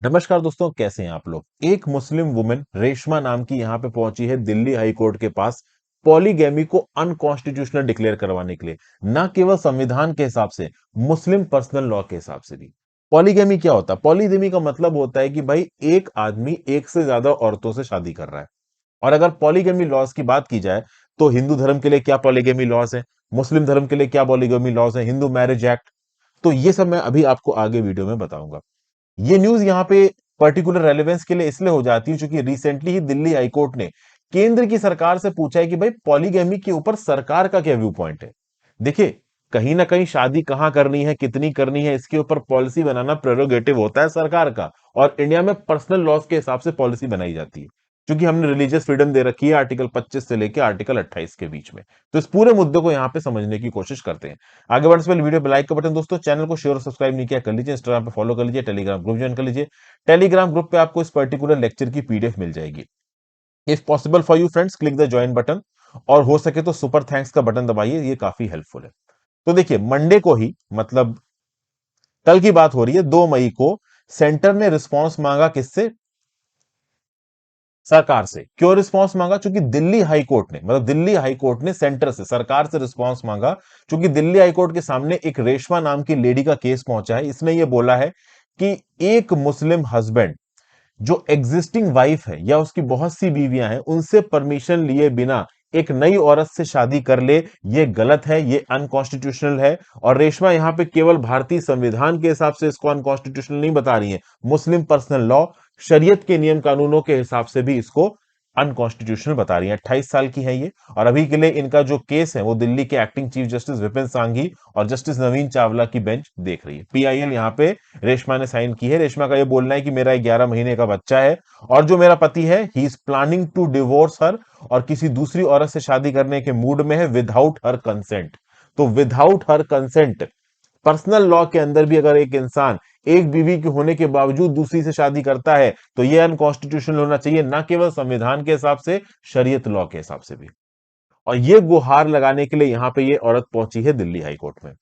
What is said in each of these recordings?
नमस्कार दोस्तों, कैसे हैं आप लोग। एक मुस्लिम वुमेन रेशमा नाम की यहां पे पहुंची है दिल्ली हाई कोर्ट के पास पॉलीगैमी को अनकॉन्स्टिट्यूशनल डिक्लेयर करवाने के लिए। ना केवल संविधान के हिसाब से, मुस्लिम पर्सनल लॉ के हिसाब से भी। पॉलीगैमी क्या होता है? पॉलीगैमी का मतलब होता है कि भाई एक आदमी एक से ज्यादा औरतों से शादी कर रहा है। और अगर पॉलीगैमी लॉज की बात की जाए तो हिंदू धर्म के लिए क्या पॉलीगैमी लॉज है, मुस्लिम धर्म के लिए क्या पॉलीगैमी लॉज है, हिंदू मैरिज एक्ट। तो ये सब मैं अभी आपको आगे वीडियो में बताऊंगा। ये न्यूज यहाँ पे पर्टिकुलर रेलेवेंस के लिए इसलिए हो जाती है क्योंकि रिसेंटली ही दिल्ली हाईकोर्ट ने केंद्र की सरकार से पूछा है कि भाई पॉलीगैमी के ऊपर सरकार का क्या व्यू पॉइंट है। देखिए, कहीं ना कहीं शादी कहां करनी है, कितनी करनी है, इसके ऊपर पॉलिसी बनाना प्रेरोगेटिव होता है सरकार का। और इंडिया में पर्सनल लॉज के हिसाब से पॉलिसी बनाई जाती है, क्योंकि हमने रिलीजियस फ्रीडम दे रखी है आर्टिकल 25 से लेकर आर्टिकल 28 के बीच में। तो इस पूरे मुद्दे को यहां पे समझने की कोशिश करते हैं। आगे बढ़ने से पहले वीडियो पे लाइक का बटन, दोस्तों चैनल को शेयर और सब्सक्राइब नहीं किया कर लीजिए, इंस्टाग्राम पे फॉलो कर लीजिए, टेलीग्राम ग्रुप ज्वाइन कर लीजिए। टेलीग्राम ग्रुप पे आपको इस पर्टिकुलर लेक्चर की पीडीएफ मिल जाएगी। If possible for you friends, click the join button. और हो सके तो सुपर थैंक्स का बटन दबाइए, ये काफी हेल्पफुल है। तो देखिए, मंडे को ही मतलब कल की बात हो रही है, 2 मई को सेंटर ने रिस्पांस मांगा किससे? सरकार से। क्यों रिस्पांस मांगा? क्योंकि दिल्ली हाई कोर्ट ने मतलब दिल्ली हाई कोर्ट ने सेंटर से, सरकार से रिस्पांस मांगा। क्योंकि दिल्ली हाई कोर्ट के सामने एक रेशमा नाम की लेडी का केस पहुंचा है। इसने यह बोला है कि एक मुस्लिम हस्बैंड जो एग्जिस्टिंग वाइफ है या उसकी बहुत सी बीवियां हैं, उनसे परमिशन लिए बिना एक नई औरत से शादी कर ले, ये गलत है, ये अनकॉन्स्टिट्यूशनल है। और रेशमा यहां पे केवल भारतीय संविधान के हिसाब से इसको अनकॉन्स्टिट्यूशनल नहीं बता रही है, मुस्लिम पर्सनल लॉ, शरीयत के नियम कानूनों के हिसाब से भी इसको अनकॉन्स्टिट्यूशनल बता रही है। 28 साल की है ये। और अभी के लिए इनका जो केस है वो दिल्ली के acting chief justice Vipin Sanghi और जस्टिस नवीन चावला की बेंच देख रही है। पीआईएल यहां पे रेशमा ने साइन की है। रेशमा का यह बोलना है कि मेरा 11 महीने का बच्चा है और जो मेरा पति है, he is planning to divorce her, और किसी दूसरी औरत से शादी करने के मूड में है विदाउट हर कंसेंट। तो without her consent, personal law के अंदर भी अगर एक इंसान एक बीवी के होने के बावजूद दूसरी से शादी करता है तो यह अनकॉन्स्टिट्यूशनल होना चाहिए, ना केवल संविधान के हिसाब से, शरीयत लॉ के हिसाब से भी। और ये गुहार लगाने के लिए यहां पे ये औरत पहुंची है दिल्ली हाई कोर्ट में।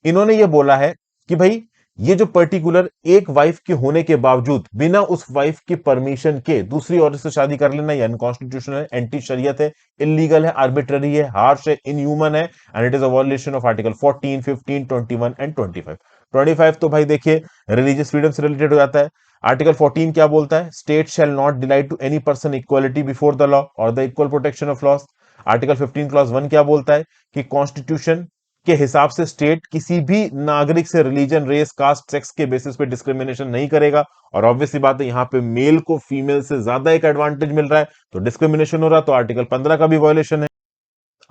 इन्होंने ये बोला है कि भाई ये जो पर्टिकुलर एक वाइफ के होने के बावजूद बिना उस वाइफ की परमिशन के दूसरी औरत से शादी कर लेना, ये अनकॉन्स्टिट्यूशनल है, एंटी शरीयत है, इलीगल है, आर्बिट्ररी है, हार्श है, इनह्यूमन है, and it is a violation of article 14, 15, 21 and 25। 25 तो भाई देखिए रिलीजियस फ्रीडम से रिलेटेड हो जाता है। आर्टिकल 14 क्या बोलता है? State shall not deny to any person equality before the law और the equal protection of law. Article 15 clause 1 क्या बोलता है? कि कॉन्स्टिट्यूशन के हिसाब से स्टेट किसी भी नागरिक से रिलीजन, रेस, कास्ट, सेक्स के बेसिस पे डिस्क्रिमिनेशन नहीं करेगा। और ऑब्वियसली बात है, यहां पे मेल को फीमेल से ज्यादा एक एडवांटेज मिल रहा है तो डिस्क्रिमिनेशन हो रहा है, तो आर्टिकल 15 का भी वायलेशन है।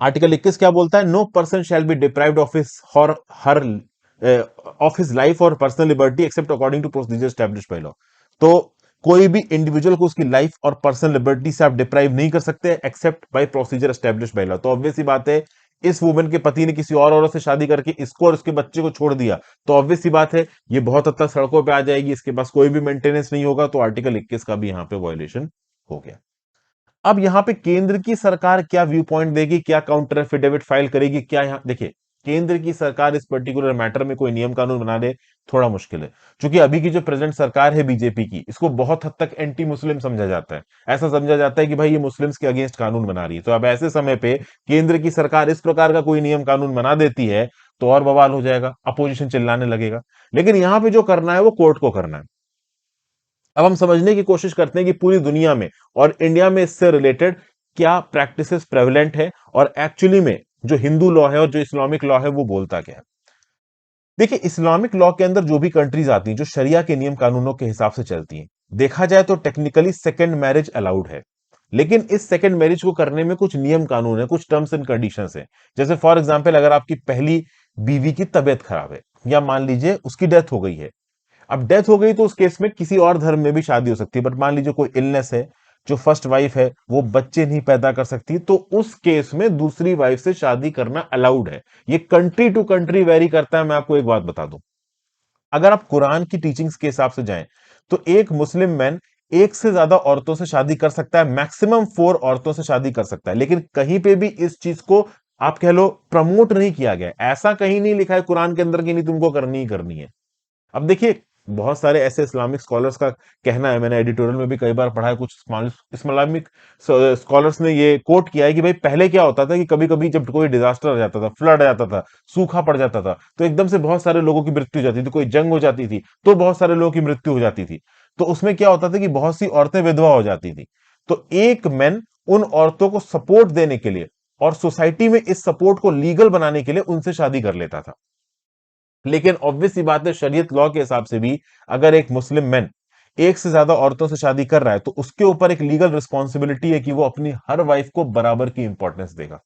आर्टिकल 21 क्या बोलता है? No person shall be deprived of his or her of his life or personal liberty except according to procedure established by law. तो कोई भी इंडिविजुअल को उसकी लाइफ और पर्सनल लिबर्टी से आप डिप्राइव नहीं कर सकते except by procedure established by law. तो ऑब्वियसली बात है, इस वुमेन के पति ने किसी और औरत से शादी करके इसको और उसके बच्चे को छोड़ दिया, तो ऑब्वियस सी बात है ये बहुत हद तक सड़कों पे आ जाएगी, इसके पास कोई भी मेंटेनेंस नहीं होगा। तो आर्टिकल 21 का भी यहां पे वायलेशन हो गया। अब यहां पे केंद्र की सरकार क्या व्यू पॉइंट देगी, क्या काउंटर एफिडेविट फाइल करेगी, क्या यहां देखिए, केंद्र की सरकार इस पर्टिकुलर मैटर में कोई नियम कानून बना दे थोड़ा मुश्किल है। क्योंकि अभी की जो प्रेजेंट सरकार है बीजेपी की, इसको बहुत हद तक एंटी मुस्लिम समझा जाता है। ऐसा समझा जाता है कि भाई ये मुस्लिम्स के अगेंस्ट कानून बना रही है। तो अब ऐसे समय पे केंद्र की सरकार इस प्रकार का कोई नियम कानून बना देती है तो और बवाल हो जाएगा, अपोजिशन चिल्लाने लगेगा। लेकिन यहां पे जो करना है वो कोर्ट को करना है। अब हम समझने की कोशिश करते हैं कि पूरी दुनिया में और इंडिया में इससे रिलेटेड क्या प्रैक्टिसेस प्रेवलेंट है और एक्चुअली में जो हिंदू लॉ है और जो इस्लामिक लॉ है वो बोलता क्या है। देखिए, इस्लामिक लॉ के अंदर जो भी कंट्रीज आती हैं जो शरिया के नियम कानूनों के हिसाब से चलती हैं, देखा जाए तो टेक्निकली सेकेंड मैरिज अलाउड है। लेकिन इस सेकेंड मैरिज को करने में कुछ नियम कानून है, कुछ टर्म्स एंड कंडीशंस है। जैसे फॉर एग्जांपल, अगर आपकी पहली बीवी की तबीयत खराब है या मान लीजिए उसकी डेथ हो गई है। अब डेथ हो गई तो उस केस में किसी और धर्म में भी शादी हो सकती है, बट मान लीजिए कोई इलनेस है, जो फर्स्ट वाइफ है वो बच्चे नहीं पैदा कर सकती, तो उस केस में दूसरी वाइफ से शादी करना अलाउड है। ये कंट्री टू कंट्री वेरी करता है। मैं आपको एक बात बता दूं, अगर आप कुरान की टीचिंग्स के हिसाब से जाएं तो एक मुस्लिम मैन एक से ज्यादा औरतों से शादी कर सकता है, मैक्सिमम 4 औरतों से शादी कर सकता है। लेकिन कहीं पे भी इस चीज को आप कह लो प्रमोट नहीं किया गया, ऐसा कहीं नहीं लिखा है कुरान के अंदर कि नहीं तुमको करनी ही करनी है। अब देखिए, बहुत सारे ऐसे इस्लामिक स्कॉलर्स का कहना है, मैंने एडिटोरियल में भी कई बार पढ़ा है, कुछ इस्लामिक स्कॉलर्स ने ये कोट किया है कि भाई पहले क्या होता था कि कभी कभी जब कोई डिजास्टर आ जाता था, फ्लड आ जाता था, सूखा पड़ जाता था, तो एकदम से बहुत सारे लोगों की मृत्यु हो जाती थी, कोई जंग हो जाती थी तो बहुत सारे लोगों की मृत्यु हो जाती थी। तो उसमें क्या होता था कि बहुत सी औरतें विधवा हो जाती थी। तो एक मैन उन औरतों को सपोर्ट देने के लिए और सोसाइटी में इस सपोर्ट को लीगल बनाने के लिए उनसे शादी कर लेता था। लेकिन ऑब्वियस सी बात है, शरीयत लॉ के हिसाब से भी अगर एक मुस्लिम मैन एक से ज्यादा औरतों से शादी कर रहा है तो उसके ऊपर एक लीगल रिस्पॉन्सिबिलिटी है कि वो अपनी हर वाइफ को बराबर की इंपॉर्टेंस देगा।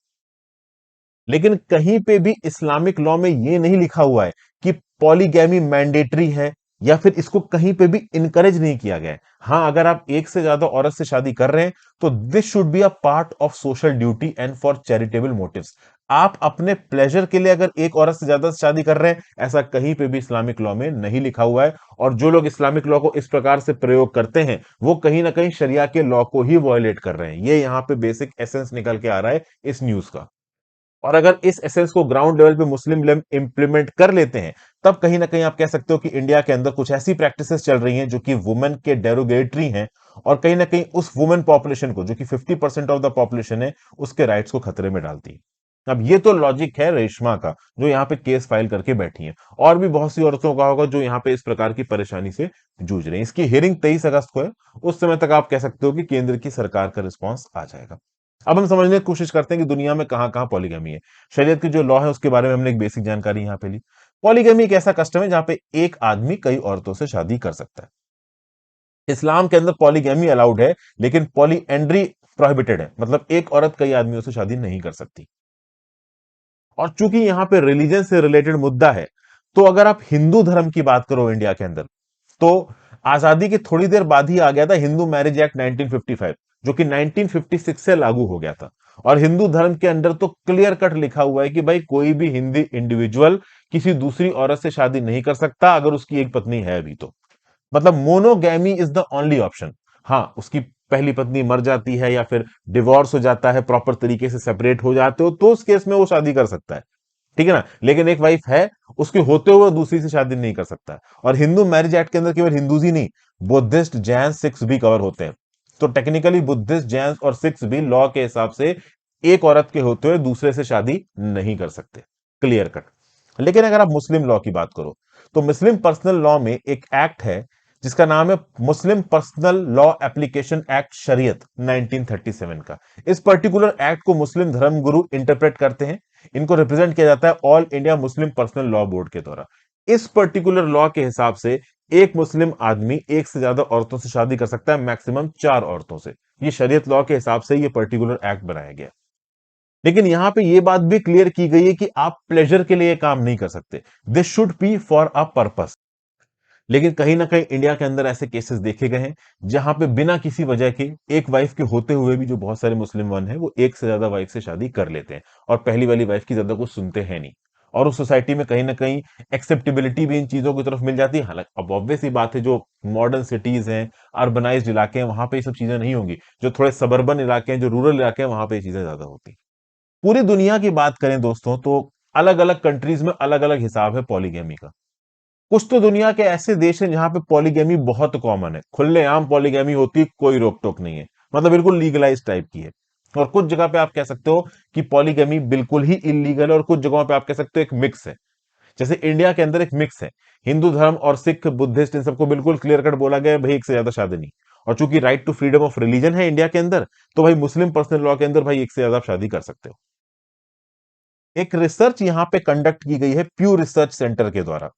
लेकिन कहीं पे भी इस्लामिक लॉ में ये नहीं लिखा हुआ है कि पॉलीगैमी मैंडेटरी है, या फिर इसको कहीं पे भी इनकरेज नहीं किया गया है। हाँ, अगर आप एक से ज्यादा औरत से शादी कर रहे हैं तो this should be a part of social duty and for charitable motives. आप अपने प्लेजर के लिए अगर एक औरत से ज्यादा शादी कर रहे हैं, ऐसा कहीं पे भी इस्लामिक लॉ में नहीं लिखा हुआ है। और जो लोग इस्लामिक लॉ को इस प्रकार से प्रयोग करते हैं वो कहीं ना कहीं शरिया के लॉ को ही वॉयलेट कर रहे हैं। ये यहां पे बेसिक एसेंस निकल के आ रहा है इस न्यूज का। और अगर इस एसेंस को ग्राउंड लेवल पे मुस्लिम लोग इंप्लीमेंट कर लेते हैं, तब कहीं ना कहीं आप कह सकते हो कि इंडिया के अंदर कुछ ऐसी प्रैक्टिसेस चल रही हैं जो कि वुमेन के डेरोगेटरी हैं, और कहीं ना कहीं उस वुमेन पॉपुलेशन को, जो कि 50% ऑफ द पॉपुलेशन है, उसके राइट्स को खतरे में डालती है। अब ये तो लॉजिक है रेशमा का, जो यहाँ पे केस फाइल करके बैठी है। और भी बहुत सी औरतों का होगा जो यहाँ पे इस प्रकार की परेशानी से जूझ रही हैं। इसकी हियरिंग 23 अगस्त को है। उस समय तक आप कह सकते हो कि केंद्र की सरकार का रिस्पॉन्स आ जाएगा। अब हम समझने की कोशिश करते हैं कि दुनिया में कहां कहां पॉलीगैमी है। शरीयत की जो लॉ है उसके बारे में हमने एक बेसिक जानकारी यहां पे ली। पॉलीगैमी एक ऐसा कस्टम है जहां पे एक आदमी कई औरतों से शादी कर सकता है। इस्लाम के अंदर पॉलीगैमी अलाउड है, लेकिन पॉलीएंड्री प्रोहिबिटेड है, मतलब एक औरत कई आदमियों से शादी नहीं कर सकती। और चूंकि यहां पे रिलीजन से रिलेटेड मुद्दा है, तो अगर आप हिंदू धर्म की बात करो इंडिया के अंदर, तो आजादी के थोड़ी देर बाद ही आ गया था हिंदू मैरिज एक्ट 1955, जो कि 1956 से लागू हो गया था। और हिंदू धर्म के अंदर तो क्लियर कट लिखा हुआ है कि भाई कोई भी हिंदी इंडिविजुअल किसी दूसरी औरत से शादी नहीं कर सकता अगर उसकी एक पत्नी है भी तो। मतलब monogamy is the only option. हाँ, उसकी पहली पत्नी मर जाती है या फिर डिवोर्स हो जाता है, प्रॉपर तरीके से सेपरेट हो जाते हो, तो उस केस में वो शादी कर सकता है। ठीक है ना। लेकिन एक वाइफ है, उसके होते हुए दूसरी से शादी नहीं कर सकता। और हिंदू मैरिज एक्ट के अंदर केवल हिंदूज ही नहीं, बुद्धिस्ट, जैन, सिख्स भी कवर होते हैं। तो टेक्निकली बुद्धिस्ट, जैन और सिख्स भी लॉ के हिसाब से एक औरत के होते हुए दूसरे से शादी नहीं कर सकते। Clear cut. लेकिन अगर आप मुस्लिम लॉ की बात करो, तो मुस्लिम पर्सनल लॉ में एक एक्ट है जिसका नाम है मुस्लिम पर्सनल लॉ एप्लीकेशन एक्ट शरीयत 1937 का। इस पर्टिकुलर एक्ट को मुस्लिम धर्म गुरु इंटरप्रेट करते हैं। इनको रिप्रेजेंट किया जाता है all India Muslim personal law board के द्वारा। इस पर्टिकुलर लॉ के हिसाब से एक मुस्लिम आदमी एक से ज्यादा औरतों से शादी कर सकता है, मैक्सिमम 4 औरतों से। ये शरीयत लॉ के हिसाब से ये पर्टिकुलर एक्ट बनाया गया। लेकिन यहां पे ये बात भी क्लियर की गई है कि आप प्लेजर के लिए काम नहीं कर सकते। This should B for a purpose. लेकिन कहीं ना कहीं इंडिया के अंदर ऐसे केसेस देखे गए हैं जहां पे बिना किसी वजह के, एक वाइफ के होते हुए भी, जो बहुत सारे मुस्लिम वन है वो एक से ज्यादा वाइफ से शादी कर लेते हैं, और पहली वाली वाइफ की ज्यादा कुछ सुनते हैं नहीं। और उस सोसाइटी में कहीं ना कहीं एक्सेप्टेबिलिटी भी इन चीजों की तरफ मिल जाती है। हालांकि अब ऑब्वियस ही बात है, जो मॉडर्न सिटीज हैं, अर्बनाइज्ड इलाके हैं, वहां पे ये सब चीजें नहीं होंगी। जो थोड़े सबर्बन इलाके हैं, जो रूरल इलाके हैं, वहां पे ये चीजें ज्यादा होती हैं। पूरी दुनिया की बात करें दोस्तों, तो अलग अलग कंट्रीज में अलग अलग हिसाब है पॉलीगैमी का। कुछ तो दुनिया के ऐसे देश हैं जहां पे पॉलीगैमी बहुत कॉमन है, खुलेआम पॉलीगैमी होती है, कोई रोक टोक नहीं है, मतलब बिल्कुल लीगलाइज टाइप की है। और कुछ जगह पे आप कह सकते हो कि पॉलीगैमी बिल्कुल ही इलीगल है, और कुछ जगहों पे आप कह सकते हो एक मिक्स है। जैसे इंडिया के अंदर एक मिक्स है, हिंदू धर्म और सिख, बुद्धिस्ट, इन सबको बिल्कुल क्लियर कट बोला गया है भाई एक से ज्यादा शादी नहीं। और चूंकि right to freedom of religion है इंडिया के अंदर, तो भाई मुस्लिम पर्सनल लॉ के अंदर भाई एक से ज्यादा आप शादी कर सकते हो। एक रिसर्च यहां पे कंडक्ट की गई है प्यू रिसर्च सेंटर के द्वारा।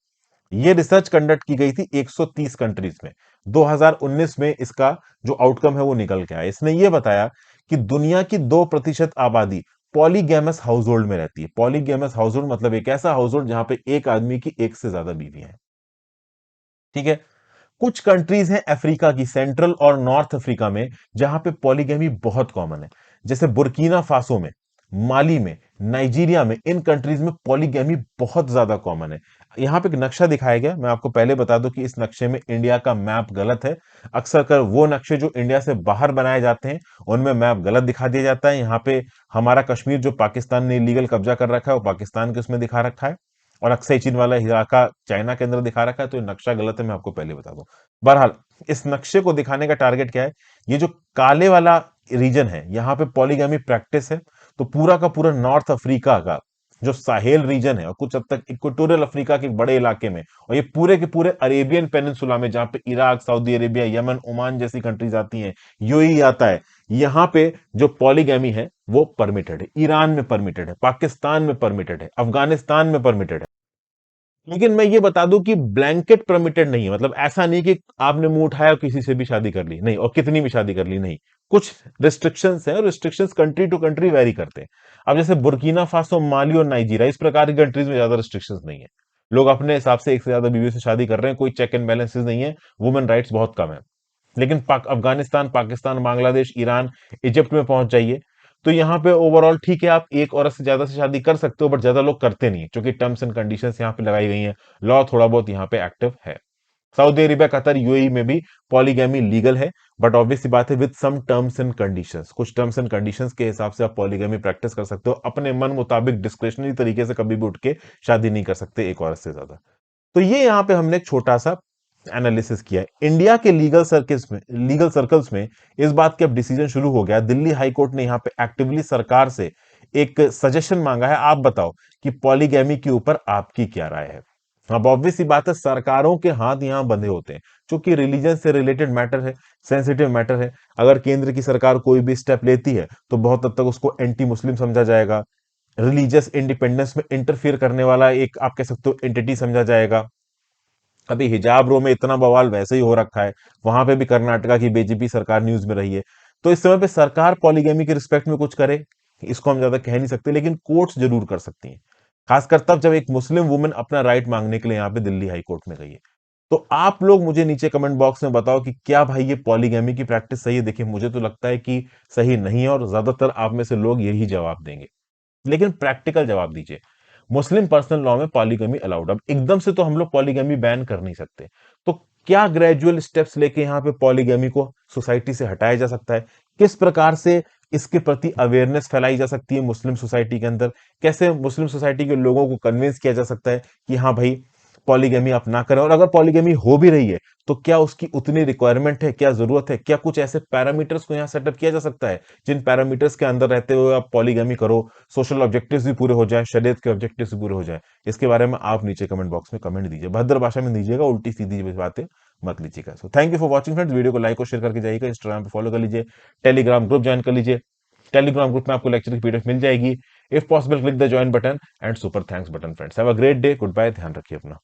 ये रिसर्च कंडक्ट की गई थी 130 कंट्रीज में। 2019 में इसका जो आउटकम है वो निकल के आया। इसने ये बताया कि दुनिया की 2% आबादी पॉलीगैमस हाउस होल्ड में रहती है। पॉलीगैमस हाउस होल्ड मतलब एक ऐसा हाउस होल्ड जहां पे एक आदमी की एक से ज्यादा बीवियां हैं। ठीक है। कुछ कंट्रीज हैं अफ्रीका की, सेंट्रल और नॉर्थ अफ्रीका में, जहां पे पॉलीगैमी बहुत कॉमन है। जैसे बुर्किना फासो में, माली में, नाइजीरिया में, इन कंट्रीज में पॉलीगैमी बहुत ज्यादा कॉमन है। यहां पे एक नक्शा दिखाया गया, मैं आपको पहले बता दूं कि इस नक्शे में इंडिया का मैप गलत है। अक्सर कर वो नक्शे जो इंडिया से बाहर बनाए जाते हैं उनमें मैप गलत दिखा दिया जाता है। यहाँ पे हमारा कश्मीर जो पाकिस्तान ने इलीगल कब्जा कर रखा है वो पाकिस्तान के उसमें दिखा रखा है। और अक्साई चीन वाला इलाका चाइना के अंदर दिखा रखा है, तो ये नक्शा गलत है, मैं आपको पहले बता दूं। बहरहाल, इस नक्शे को दिखाने का टारगेट क्या है? ये जो काले वाला रीजन है, यहाँ पे पॉलीगैमी प्रैक्टिस है। तो पूरा का पूरा नॉर्थ अफ्रीका का जो साहेल रीजन है, और कुछ हद तक इक्वेटोरियल अफ्रीका के एक बड़े इलाके में, और ये पूरे के पूरे अरेबियन पेनिनसुला में, जहां पे Iraq, Saudi Arabia, Yemen, Oman जैसी कंट्रीज आती हैं, यूएई आता है, यहाँ पे जो पॉलीगैमी है वो परमिटेड है। ईरान में परमिटेड है, पाकिस्तान में परमिटेड है, अफगानिस्तान में परमिटेड है। लेकिन मैं ये बता दूं कि ब्लैंकेट परमिटेड नहीं है। मतलब ऐसा नहीं कि आपने मुंह उठाया और किसी से भी शादी कर ली, नहीं, और कितनी भी शादी कर ली, नहीं। कुछ रिस्ट्रिक्शंस हैं, और restrictions country to country vary करते हैं। अब जैसे बुर्किना फासो, माली और नाइजीरिया, इस प्रकार की कंट्रीज में ज्यादा रिस्ट्रिक्शंस नहीं है। लोग अपने हिसाब से एक से ज्यादा बीवी से शादी कर रहे हैं, कोई चेक एंड बैलेंसेस नहीं है, वुमेन राइट्स बहुत कम है। लेकिन अफगानिस्तान, पाकिस्तान, बांग्लादेश, ईरान, इजिप्ट में पहुंच जाइए, तो यहाँ पे ओवरऑल ठीक है, आप एक औरत से ज्यादा से शादी कर सकते हो, बट ज्यादा लोग करते नहीं, क्योंकि टर्म्स एंड कंडीशंस यहाँ पे लगाई गई हैं। लॉ थोड़ा बहुत यहाँ पे एक्टिव है। सऊदी अरेबिया, कतर, यूएई में भी पॉलीगैमी लीगल है, बट ऑब्वियस सी बात है, with some terms and conditions. कुछ टर्म्स एंड कंडीशंस के हिसाब से आप पॉलीगैमी प्रैक्टिस कर सकते हो। अपने मन मुताबिक डिस्क्रिशनरी तरीके से कभी भी उठ के शादी नहीं कर सकते एक औरत से ज्यादा। तो ये यहाँ पे हमने एक छोटा सा एनालिसिस किया है। इंडिया के लीगल सर्कल्स में इस बात के अब डिसीजन शुरू हो गया। दिल्ली हाई कोर्ट ने यहाँ पे एक्टिवली सरकार से एक सजेशन मांगा है, आप बताओ कि पॉलीगैमी के ऊपर आपकी क्या राय है। अब ऑब्वियस सी बात है, सरकारों के हाथ यहां बंधे होते हैं, क्योंकि रिलीजन से रिलेटेड मैटर है, सेंसिटिव मैटर है। अगर केंद्र की सरकार कोई भी स्टेप लेती है, तो बहुत हद तक उसको एंटी मुस्लिम समझा जाएगा, रिलीजियस इंडिपेंडेंस में इंटरफियर करने वाला एक, आप कह सकते हो, एंटिटी समझा जाएगा। अभी हिजाब रो में इतना बवाल वैसे ही हो रखा है, वहां पे भी कर्नाटका की बीजेपी सरकार न्यूज में रही है। तो इस समय पे सरकार पॉलीगैमी के रिस्पेक्ट में कुछ करे, इसको हम ज्यादा कह नहीं सकते, लेकिन कोर्ट्स जरूर कर सकती हैं। खासकर तब जब एक मुस्लिम वुमेन अपना राइट मांगने के लिए यहाँ पे दिल्ली हाई कोर्ट में गई है। तो आप लोग मुझे नीचे कमेंट बॉक्स में बताओ कि क्या भाई ये पॉलीगैमी की प्रैक्टिस सही है? देखिए, मुझे तो लगता है कि सही नहीं है, और ज्यादातर आप में से लोग यही जवाब देंगे। लेकिन प्रैक्टिकल जवाब दीजिए। मुस्लिम पर्सनल लॉ में पॉलीगमी अलाउड। अब एकदम से तो हम लोग पॉलीगमी बैन कर नहीं सकते। तो क्या ग्रेजुअल स्टेप्स लेके यहाँ पे पॉलीगमी को सोसाइटी से हटाया जा सकता है? किस प्रकार से इसके प्रति अवेयरनेस फैलाई जा सकती है मुस्लिम सोसाइटी के अंदर? कैसे मुस्लिम सोसाइटी के लोगों को कन्विंस किया जा सकता है कि हाँ भाई, पॉलीगमी आप ना करें? और अगर पॉलीगमी हो भी रही है, तो क्या उसकी उतनी रिक्वायरमेंट है, क्या जरूरत है? क्या कुछ ऐसे पैरामीटर्स को यहाँ सेटअप किया जा सकता है जिन पैरामीटर्स के अंदर रहते हुए आप पॉलीगमी करो, सोशल ऑब्जेक्टिव्स भी पूरे हो जाए, शरीयत के ऑब्जेक्टिव्स भी पूरे हो जाए? इसके बारे में आप नीचे कमेंट बॉक्स में कमेंट दीजिए, भद्र भाषा में दीजिएगा, उल्टी सीधी बातें मत लीजिएगा। So thank you for watching friends. Video को लाइक और शेयर करके जाइएगा, इंस्टाग्राम पे फॉलो कर लीजिए, टेलीग्राम ग्रुप ज्वाइन कर लीजिए। टेलीग्राम ग्रुप में आपको लेक्चर की पीडीएफ मिल जाएगी। If possible click the join button and super thanks button. Friends have a great day, good bye, ध्यान रखिए अपना।